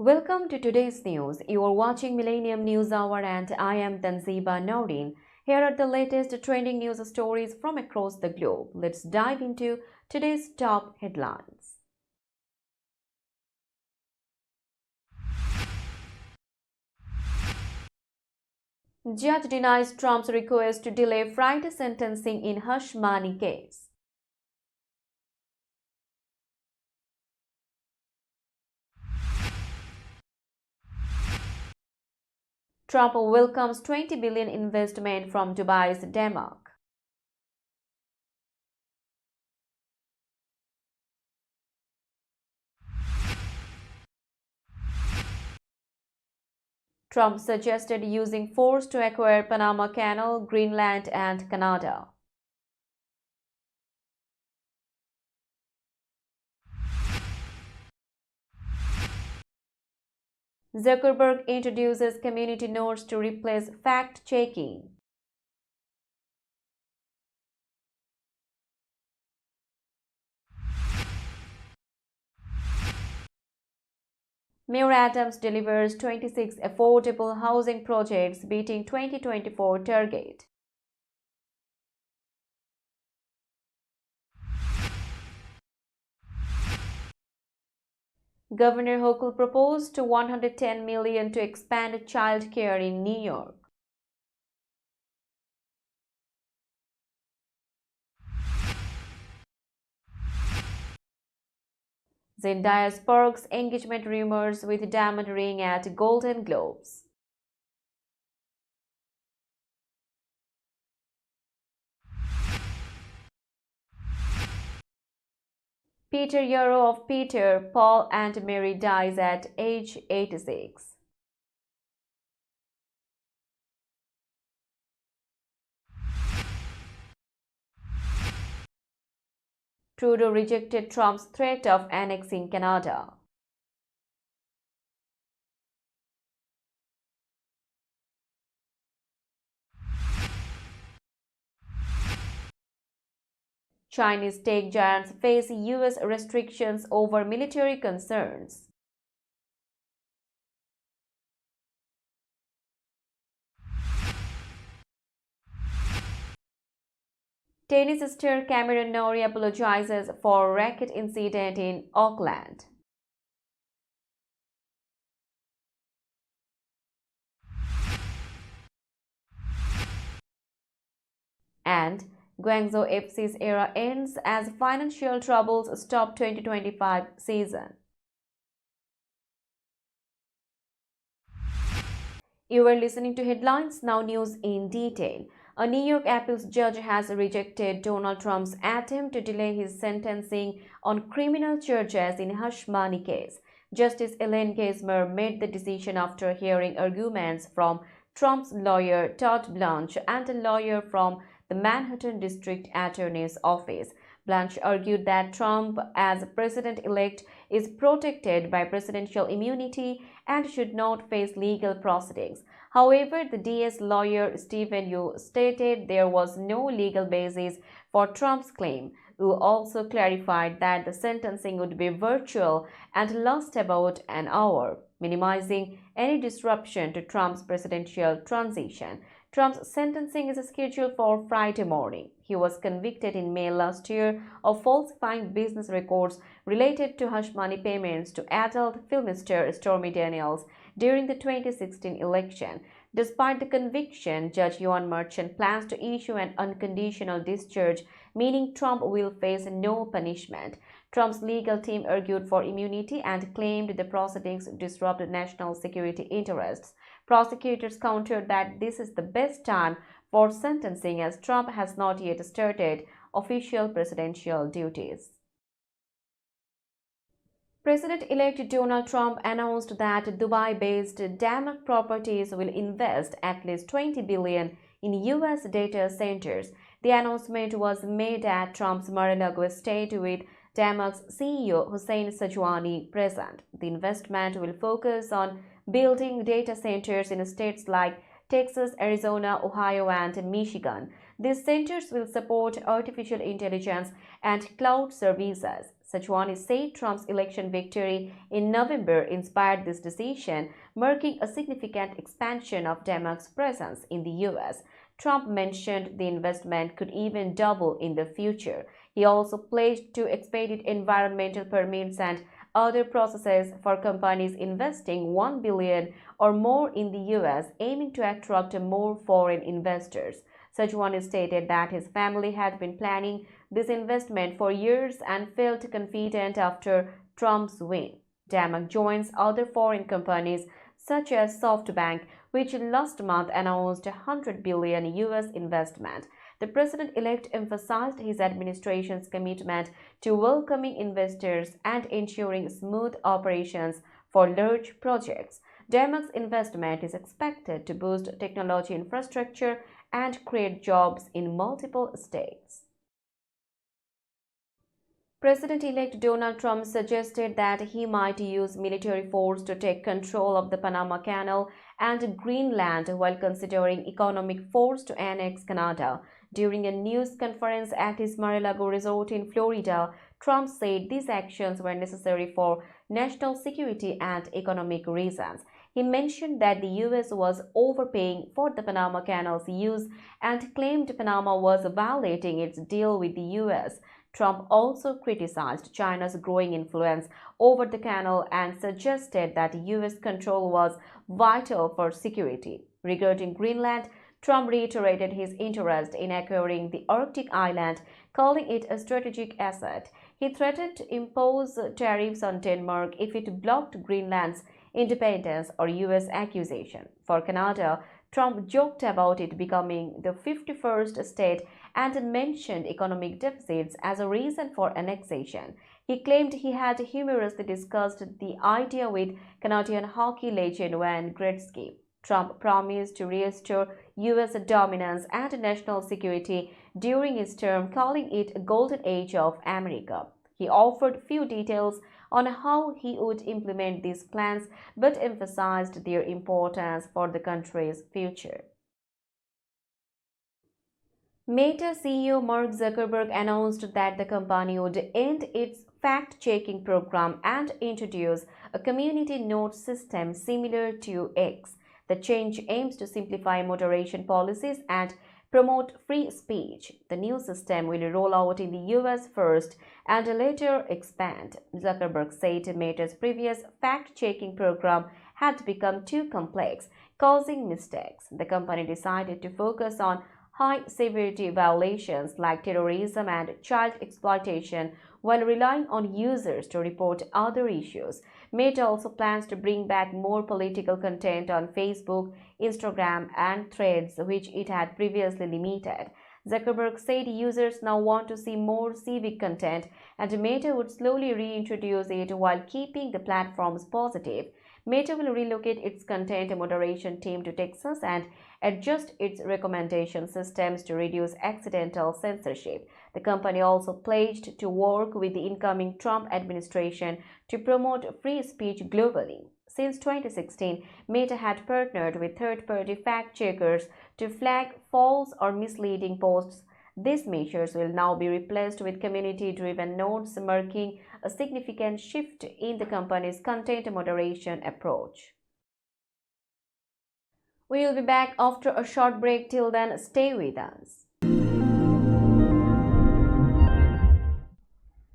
Welcome to today's news. You are watching Millennium News Hour and I am Tanziba Noureen. Here are the latest trending news stories from across the globe. Let's dive into today's top headlines. Judge denies Trump's request to delay Friday sentencing in hush money case. Trump welcomes 20 billion investment from Dubai's Denmark. Trump suggested using force to acquire Panama Canal, Greenland, and Canada. Zuckerberg introduces community notes to replace fact-checking. Mayor Adams delivers 26 affordable housing projects, beating 2024 target. Governor Hochul proposed to $110 million to expand child care in New York. Zendaya sparks engagement rumors with diamond ring at Golden Globes. Peter Yarrow of Peter, Paul and Mary dies at age 86. Trudeau rejected Trump's threat of annexing Canada. Chinese tech giants face US restrictions over military concerns. Tennis star Cameron Norrie apologizes for racket incident in Auckland. And Guangzhou FC's era ends as financial troubles stop 2025 season. You are listening to Headlines Now News in detail. A New York appeals judge has rejected Donald Trump's attempt to delay his sentencing on criminal charges in hush money case. Justice Ellen Geismer made the decision after hearing arguments from Trump's lawyer Todd Blanche and a lawyer from the Manhattan District Attorney's Office. Blanche argued that Trump, as president-elect, is protected by presidential immunity and should not face legal proceedings. However, the DS lawyer Stephen Yu stated there was no legal basis for Trump's claim. Yu also clarified that the sentencing would be virtual and last about an hour, minimizing any disruption to Trump's presidential transition. Trump's sentencing is scheduled for Friday morning. He was convicted in May last year of falsifying business records related to hush money payments to adult film star Stormy Daniels during the 2016 election. Despite the conviction, Judge Yohan Merchant plans to issue an unconditional discharge, meaning Trump will face no punishment. Trump's legal team argued for immunity and claimed the proceedings disrupt national security interests. Prosecutors countered that this is the best time for sentencing as Trump has not yet started official presidential duties. President-elect Donald Trump announced that Dubai-based Damak Properties will invest at least $20 billion in U.S. data centers. The announcement was made at Trump's Mar-a-Lago estate with Damak's CEO Hossein Sajwani present. The investment will focus on building data centers in states like Texas, Arizona, Ohio, and Michigan. These centers will support artificial intelligence and cloud services. Sejuani said Trump's election victory in November inspired this decision, marking a significant expansion of Denmark's presence in the U.S. Trump mentioned the investment could even double in the future. He also pledged to expedite environmental permits and other processes for companies investing $1 billion or more in the U.S., aiming to attract more foreign investors. Sejuani stated that his family had been planning this investment for years and felt confident after Trump's win. Denmark joins other foreign companies such as SoftBank, which last month announced $100 billion US investment. The president-elect emphasized his administration's commitment to welcoming investors and ensuring smooth operations for large projects. Denmark's investment is expected to boost technology infrastructure and create jobs in multiple states. President-elect Donald Trump suggested that he might use military force to take control of the Panama Canal and Greenland while considering economic force to annex Canada. During a news conference at his Mar-a-Lago resort in Florida, Trump said these actions were necessary for national security and economic reasons. He mentioned that the U.S. was overpaying for the Panama Canal's use and claimed Panama was violating its deal with the U.S. Trump also criticized China's growing influence over the canal and suggested that U.S. control was vital for security. Regarding Greenland, Trump reiterated his interest in acquiring the Arctic island, calling it a strategic asset. He threatened to impose tariffs on Denmark if it blocked Greenland's independence or U.S. accusation. For Canada, Trump joked about it becoming the 51st state and mentioned economic deficits as a reason for annexation. He claimed he had humorously discussed the idea with Canadian hockey legend Wayne Gretzky. Trump promised to restore U.S. dominance and national security during his term, calling it a golden age of America. He offered few details on how he would implement these plans, but emphasized their importance for the country's future. Meta CEO Mark Zuckerberg announced that the company would end its fact-checking program and introduce a community note system similar to X. The change aims to simplify moderation policies and promote free speech. The new system will roll out in the US first and later expand. Zuckerberg said Meta's previous fact-checking program had become too complex, causing mistakes. The company decided to focus on high-severity violations like terrorism and child exploitation while relying on users to report other issues. Meta also plans to bring back more political content on Facebook, Instagram, and Threads, which it had previously limited. Zuckerberg said users now want to see more civic content, and Meta would slowly reintroduce it while keeping the platforms positive. Meta will relocate its content moderation team to Texas and adjust its recommendation systems to reduce accidental censorship. The company also pledged to work with the incoming Trump administration to promote free speech globally. Since 2016, Meta had partnered with third-party fact-checkers to flag false or misleading posts. These measures will now be replaced with community-driven notes, marking a significant shift in the company's content moderation approach. We will be back after a short break. Till then, stay with us.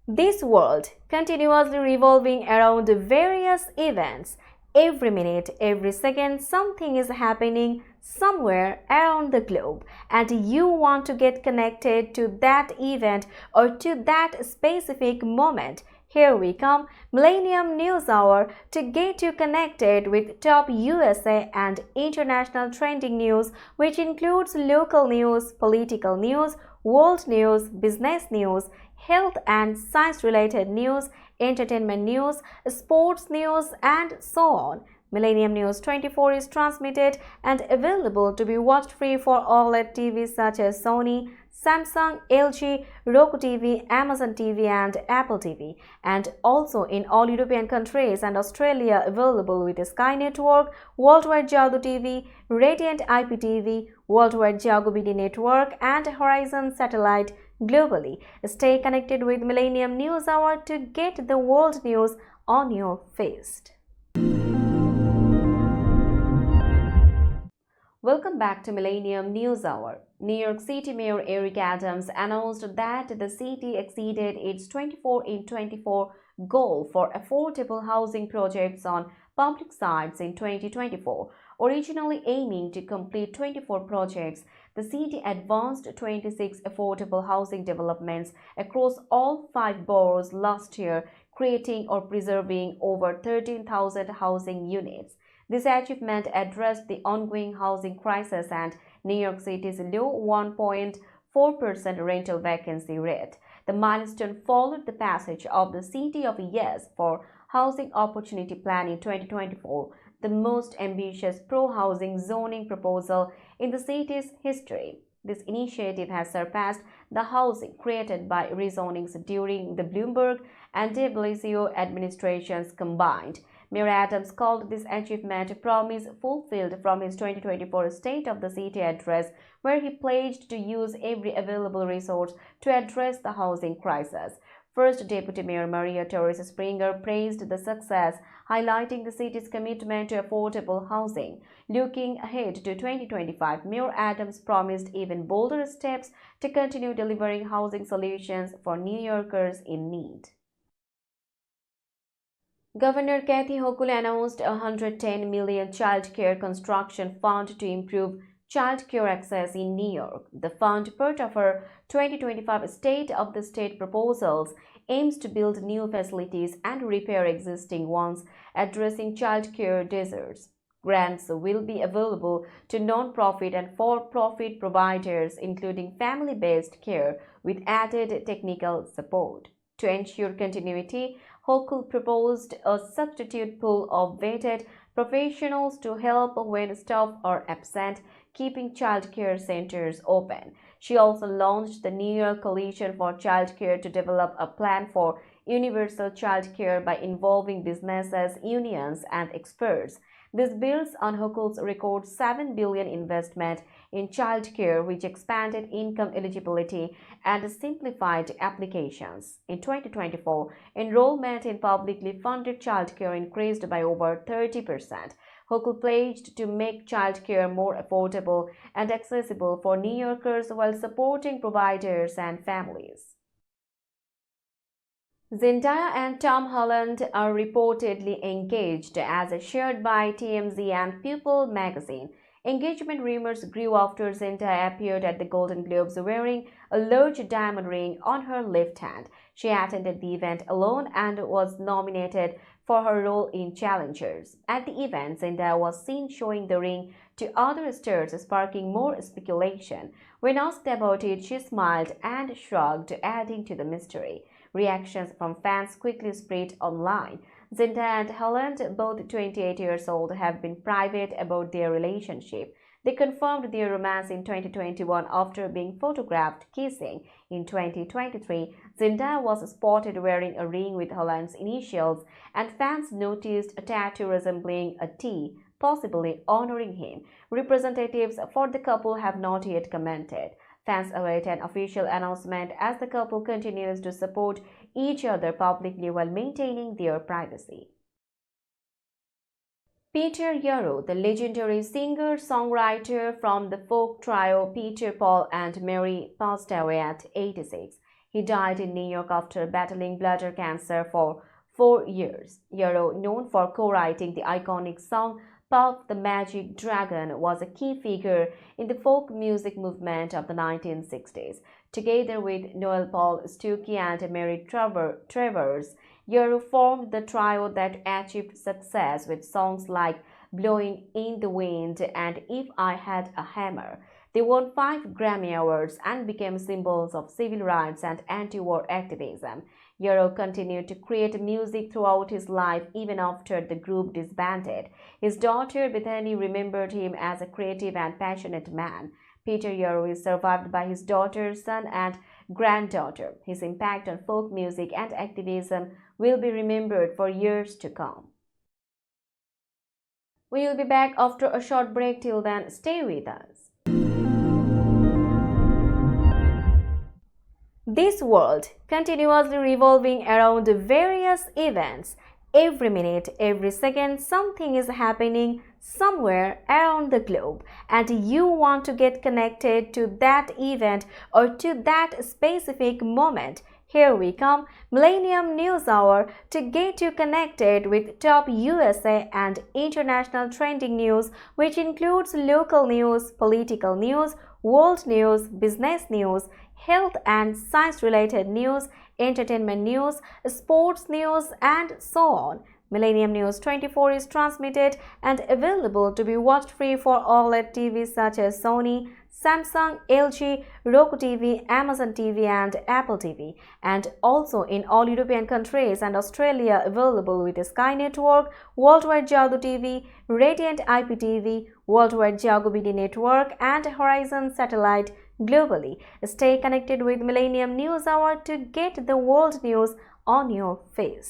This world continuously revolving around various events. Every minute, every second, something is happening somewhere around the globe, and you want to get connected to that event or to that specific moment. Here we come, Millennium News Hour, to get you connected with top USA and international trending news, which includes local news, political news, world news, business news, health and science-related news, entertainment news, sports news, and so on. Millennium News 24 is transmitted and available to be watched free for OLED TVs such as Sony, Samsung, LG, Roku TV, Amazon TV, and Apple TV, and also in all European countries and Australia available with Sky Network, Worldwide Jago TV, Radiant IPTV, Worldwide Jago BD Network, and Horizon Satellite globally. Stay connected with Millennium News Hour to get the world news on your feed. Welcome back to Millennium News Hour. New York City Mayor Eric Adams announced that the city exceeded its 24 in 24 goal for affordable housing projects on public sites in 2024. Originally aiming to complete 24 projects, the city advanced 26 affordable housing developments across all 5 boroughs last year, creating or preserving over 13,000 housing units. This achievement addressed the ongoing housing crisis and New York City's low 1.4% rental vacancy rate. The milestone followed the passage of the City of Yes for Housing Opportunity Plan in 2024, the most ambitious pro-housing zoning proposal in the city's history. This initiative has surpassed the housing created by rezonings during the Bloomberg and de Blasio administrations combined. Mayor Adams called this achievement a promise fulfilled from his 2024 State of the City address, where he pledged to use every available resource to address the housing crisis. First Deputy Mayor Maria Torres Springer praised the success, highlighting the city's commitment to affordable housing. Looking ahead to 2025, Mayor Adams promised even bolder steps to continue delivering housing solutions for New Yorkers in need. Governor Kathy Hochul announced a $110 million child care construction fund to improve child care access in New York. The fund, part of her 2025 State of the State proposals, aims to build new facilities and repair existing ones, addressing child care deserts. Grants will be available to non-profit and for-profit providers, including family-based care, with added technical support. To ensure continuity, Hochul proposed a substitute pool of vetted professionals to help when staff are absent, keeping child care centers open. She also launched the New York Coalition for Child Care to develop a plan for universal child care by involving businesses, unions, and experts. This builds on Hochul's record $7 billion investment in child care, which expanded income eligibility and simplified applications. In 2024, enrollment in publicly funded child care increased by over 30%. Hochul pledged to make child care more affordable and accessible for New Yorkers while supporting providers and families. Zendaya and Tom Holland are reportedly engaged, as shared by TMZ and People magazine. Engagement rumors grew after Zendaya appeared at the Golden Globes wearing a large diamond ring on her left hand. She attended the event alone and was nominated for her role in Challengers. At the event, Zendaya was seen showing the ring to other stars, sparking more speculation. When asked about it, she smiled and shrugged, adding to the mystery. Reactions from fans quickly spread online. Zendaya and Holland, both 28 years old, have been private about their relationship. They confirmed their romance in 2021 after being photographed kissing. In 2023, Zendaya was spotted wearing a ring with Holland's initials, and fans noticed a tattoo resembling a T, possibly honoring him. Representatives for the couple have not yet commented. Fans await an official announcement as the couple continues to support each other publicly while maintaining their privacy. Peter Yarrow, the legendary singer-songwriter from the folk trio Peter, Paul and Mary, passed away at 86. He died in New York after battling bladder cancer for 4 years. Yarrow, known for co-writing the iconic song Puff the Magic Dragon, was a key figure in the folk music movement of the 1960s. Together with Noel Paul Stuckey and Mary Travers, Yarrow formed the trio that achieved success with songs like Blowing in the Wind and If I Had a Hammer. They won 5 Grammy Awards and became symbols of civil rights and anti-war activism. Yarrow continued to create music throughout his life even after the group disbanded. His daughter Bethany remembered him as a creative and passionate man. Peter Yarrow is survived by his daughter, son, and granddaughter. His impact on folk music and activism will be remembered for years to come. We will be back after a short break. Till then, stay with us. This world continuously revolving around various events. Every minute, every second, something is happening somewhere around the globe, and you want to get connected to that event or to that specific moment. Here we come, Millennium News Hour, to get you connected with top USA and international trending news, which includes local news, political news, world news, business news, health and science related news, entertainment news, sports news, and so on. Millennium News 24 is transmitted and available to be watched free for OLED TVs such as Sony, Samsung, LG, Roku TV, Amazon TV, and Apple TV, and also in all European countries and Australia available with Sky Network, Worldwide Jago TV, Radiant IPTV, Worldwide Jago BD Network, and Horizon Satellite globally. Stay connected with Millennium News Hour to get the world news on your feed.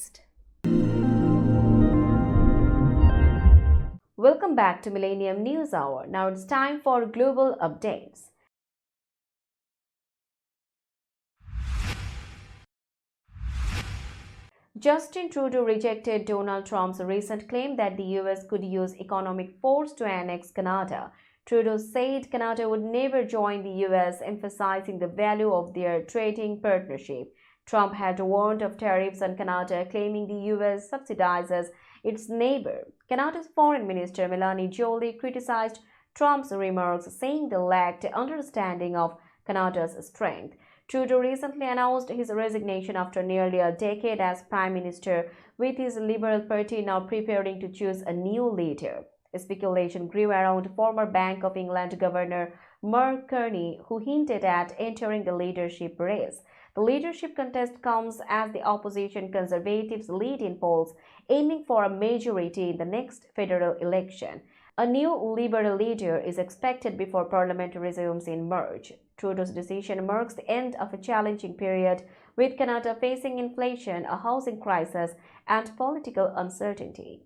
Welcome back to Millennium News Hour. Now it's time for global updates. Justin Trudeau rejected Donald Trump's recent claim that the US could use economic force to annex Canada. Trudeau said Canada would never join the US, emphasizing the value of their trading partnership. Trump had warned of tariffs on Canada, claiming the US subsidizes its neighbor. Canada's Foreign Minister Melanie Joly criticized Trump's remarks, saying they lacked understanding of Canada's strength. Trudeau recently announced his resignation after nearly a decade as Prime Minister, with his Liberal Party now preparing to choose a new leader. Speculation grew around former Bank of England Governor Mark Carney, who hinted at entering the leadership race. The leadership contest comes as the opposition Conservatives lead in polls, aiming for a majority in the next federal election. A new Liberal leader is expected before Parliament resumes in March. Trudeau's decision marks the end of a challenging period, with Canada facing inflation, a housing crisis, and political uncertainty.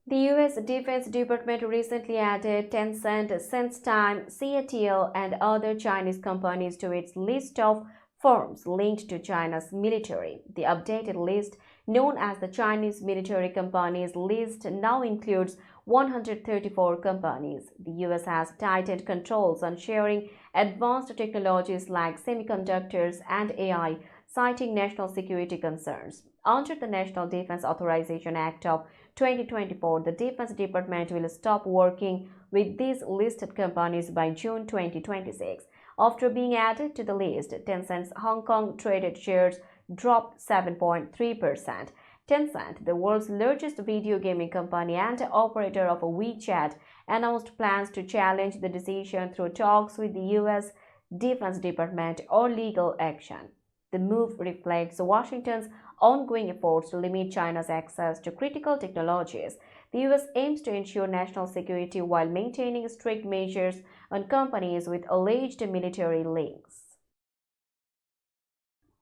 The U.S. Defense Department recently added Tencent, SenseTime, CATL, and other Chinese companies to its list of firms linked to China's military. The updated list, known as the Chinese Military Companies List, now includes 134 companies. The U.S. has tightened controls on sharing advanced technologies like semiconductors and AI, citing national security concerns. Under the National Defense Authorization Act of 2024, the Defense Department will stop working with these listed companies by June 2026. After being added to the list, Tencent's Hong Kong traded shares dropped 7.3%. Tencent, the world's largest video gaming company and operator of WeChat, announced plans to challenge the decision through talks with the U.S. Defense Department or legal action. The move reflects Washington's ongoing efforts to limit China's access to critical technologies. The U.S. aims to ensure national security while maintaining strict measures on companies with alleged military links.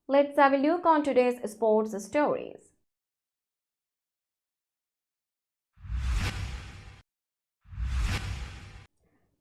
Let's have a look on today's sports stories.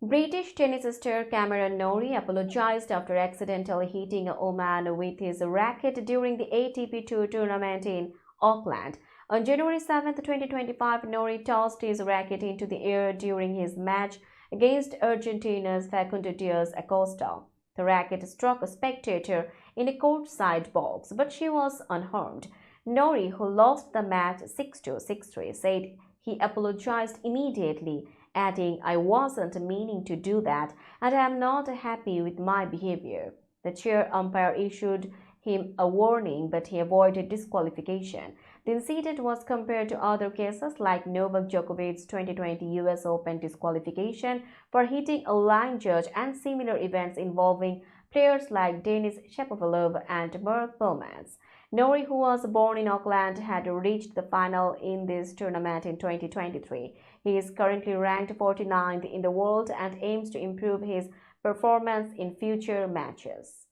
British tennis star Cameron Norrie apologized after accidentally hitting a woman with his racket during the ATP Tour tournament in Auckland. On January 7, 2025, Norrie tossed his racket into the air during his match against Argentina's Facundo Diaz Acosta. The racket struck a spectator in a courtside box, but she was unharmed. Norrie, who lost the match 6-2, 6-3, said he apologized immediately, adding, "I wasn't meaning to do that, and I am not happy with my behavior." The chair umpire issued him a warning, but he avoided disqualification. The incident was compared to other cases like Novak Djokovic's 2020 US Open disqualification for hitting a line judge and similar events involving players like Denis Shapovalov and Mark Pomans. Norrie, who was born in Auckland, had reached the final in this tournament in 2023. He is currently ranked 49th in the world and aims to improve his performance in future matches.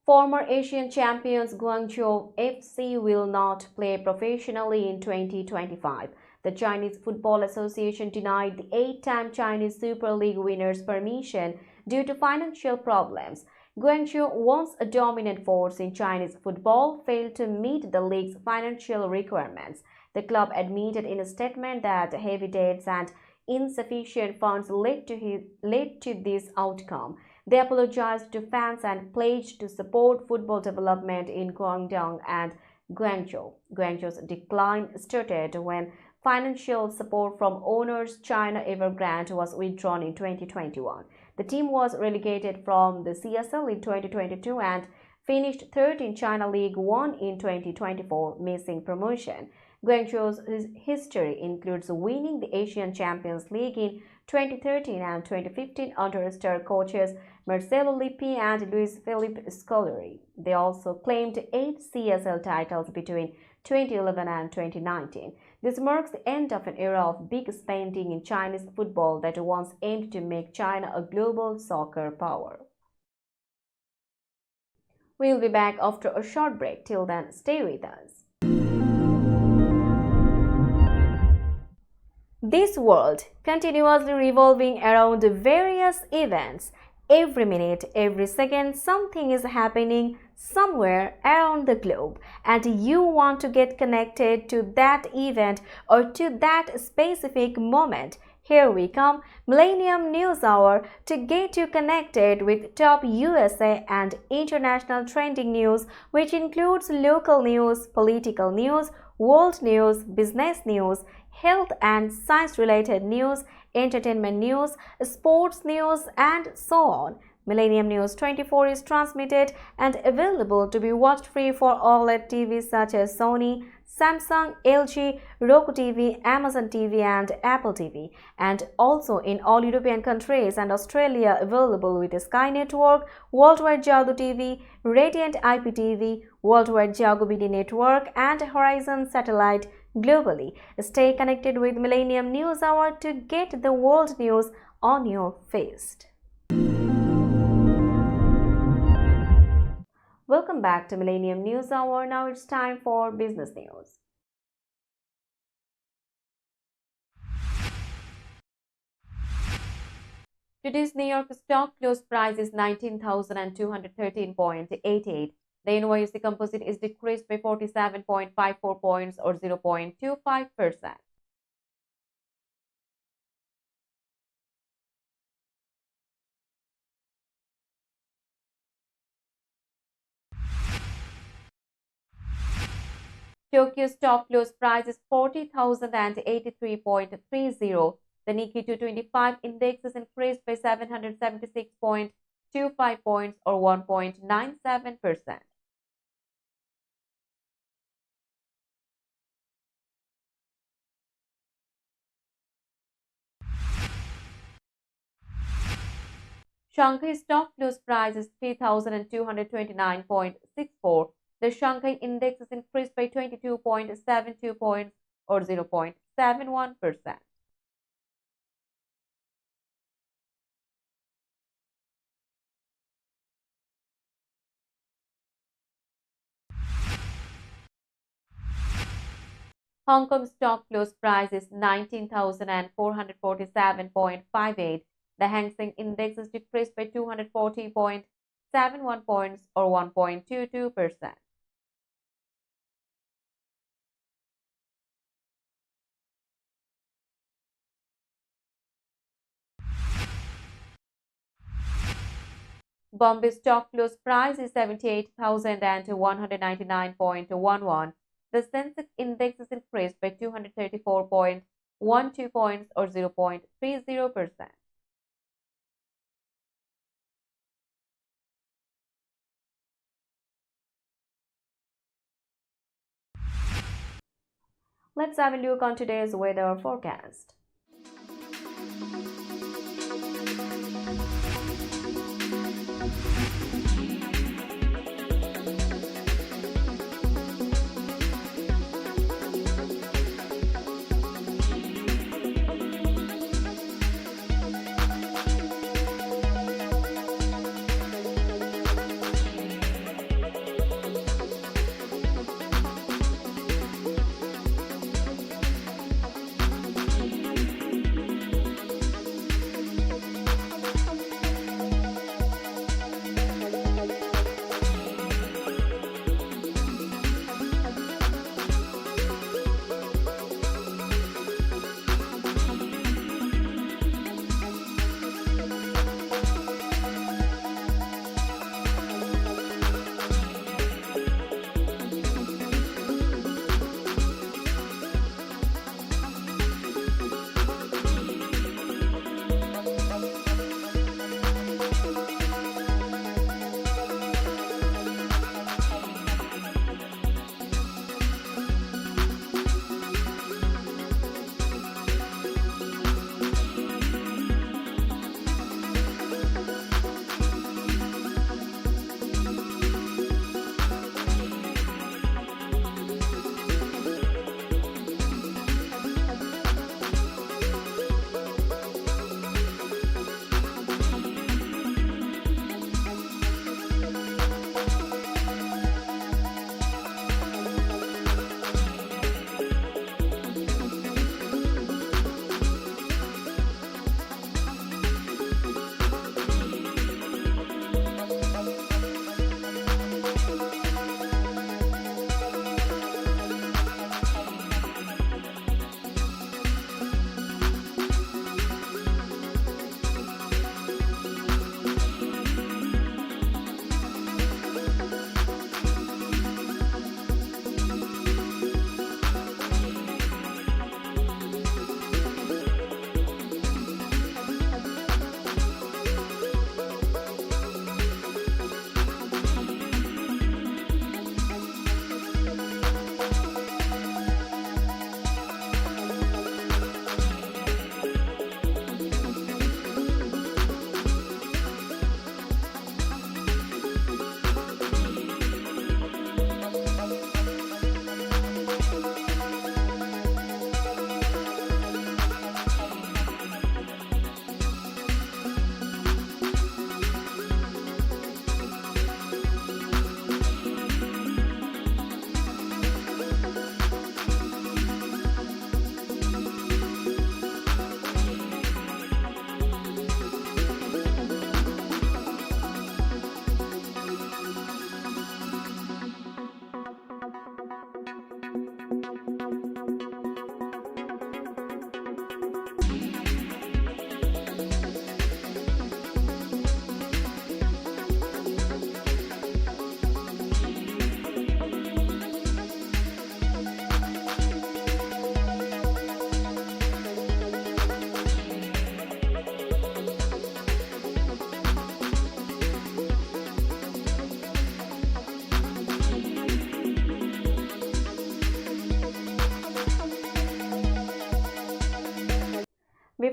Former Asian champions Guangzhou FC will not play professionally in 2025. The Chinese Football Association denied the 8-time Chinese Super League winners permission due to financial problems. Guangzhou, once a dominant force in Chinese football, failed to meet the league's financial requirements. The club admitted in a statement that heavy debts and insufficient funds led to this outcome. They apologized to fans and pledged to support football development in Guangdong and Guangzhou. Guangzhou's decline started when financial support from owners China Evergrande was withdrawn in 2021. The team was relegated from the CSL in 2022 and finished third in China League One in 2024, missing promotion. Guangzhou's history includes winning the Asian Champions League in 2013 and 2015 under star coaches Marcelo Lippi and Luis Felipe Scolari. They also claimed 8 CSL titles between 2011 and 2019. This marks the end of an era of big spending in Chinese football that once aimed to make China a global soccer power. We'll be back after a short break. Till then, stay with us. This world continuously revolving around various events. Every minute, every second, something is happening somewhere around the globe, and you want to get connected to that event or to that specific moment. Here we come, Millennium News Hour, to get you connected with top USA and international trending news, which includes local news, political news, world news, business news, health and science-related news, entertainment news, sports news, and so on. Millennium News 24 is transmitted and available to be watched free for OLED TVs such as Sony, Samsung, LG, Roku TV, Amazon TV, and Apple TV, and also in all European countries and Australia available with Sky Network, Worldwide Jago TV, Radiant IPTV, Worldwide Jago BD Network, and Horizon Satellite globally. Stay connected with Millennium News Hour to get the world news on your feast. Welcome back to Millennium News Hour. Now it's time for business news. Today's New York stock close price is 19,213.88. The NYSE Composite is decreased by 47.54 points or 0.25%. Tokyo stock close price is 40,083.30. The Nikkei 225 index is increased by 776.25 points or 1.97%. Shanghai stock close price is 3,229.64. The Shanghai index is increased by 22.72 points or 0.71%. Hong Kong stock close price is 19,447.58. The Hang Seng index is decreased by 240.71 points or 1.22%. Bombay stock close price is 78,199.11. The Sensex index is increased by 234.12 points or 0.30%. Let's have a look on today's weather forecast.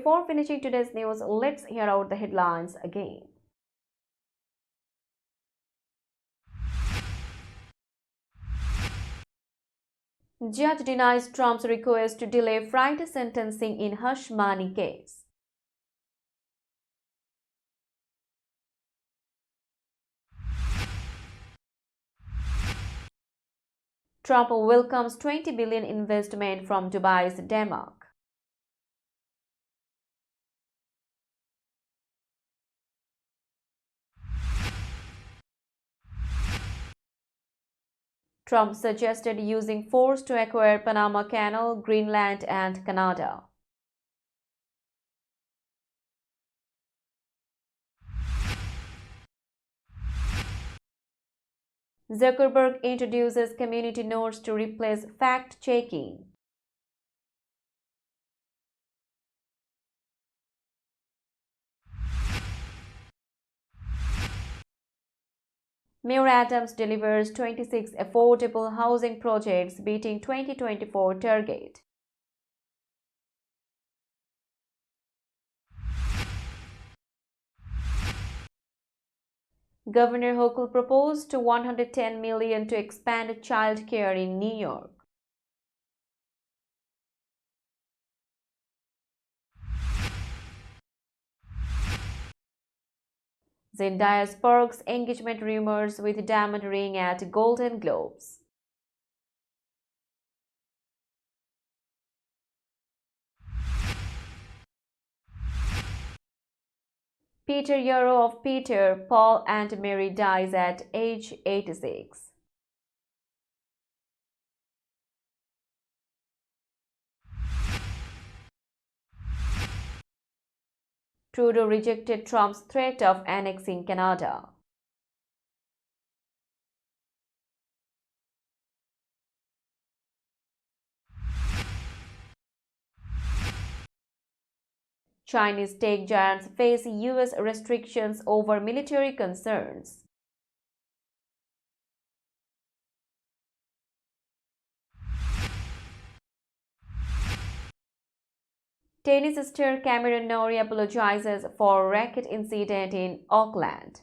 Before finishing today's news, let's hear out the headlines again. Judge denies Trump's request to delay Friday sentencing in hush money case. Trump welcomes $20 billion investment from Dubai's Denmark. Trump suggested using force to acquire Panama Canal, Greenland, and Canada. Zuckerberg introduces community notes to replace fact-checking. Mayor Adams delivers 26 affordable housing projects, beating 2024 target. Governor Hochul proposed to $110 million to expand child care in New York. Zendaya sparks engagement rumors with diamond ring at Golden Globes. Peter Yarrow of Peter, Paul and Mary dies at age 86. Trudeau rejected Trump's threat of annexing Canada. Chinese tech giants face US restrictions over military concerns. Tennis star Cameron Norrie apologizes for racket incident in Auckland.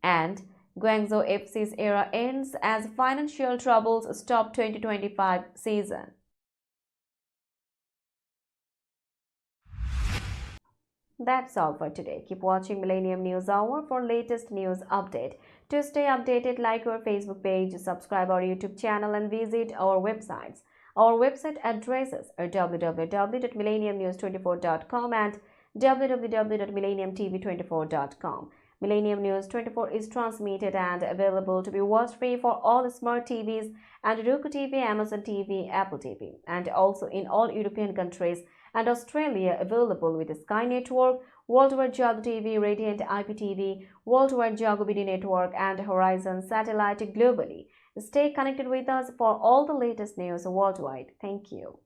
And Guangzhou FC's era ends as financial troubles stop 2025 season. That's all for today. Keep watching Millennium News Hour for latest news update. To stay updated, like our Facebook page, subscribe our YouTube channel and visit our websites. Our website addresses are www.millenniumnews24.com and www.millenniumtv24.com. Millennium News 24 is transmitted and available to be watched free for all smart TVs and Roku TV, Amazon TV, Apple TV, and also in all European countries and Australia, available with the Sky Network, Worldwide Jago TV, Radiant IPTV, Worldwide Jago BD Network, and Horizon Satellite globally. Stay connected with us for all the latest news worldwide. Thank you.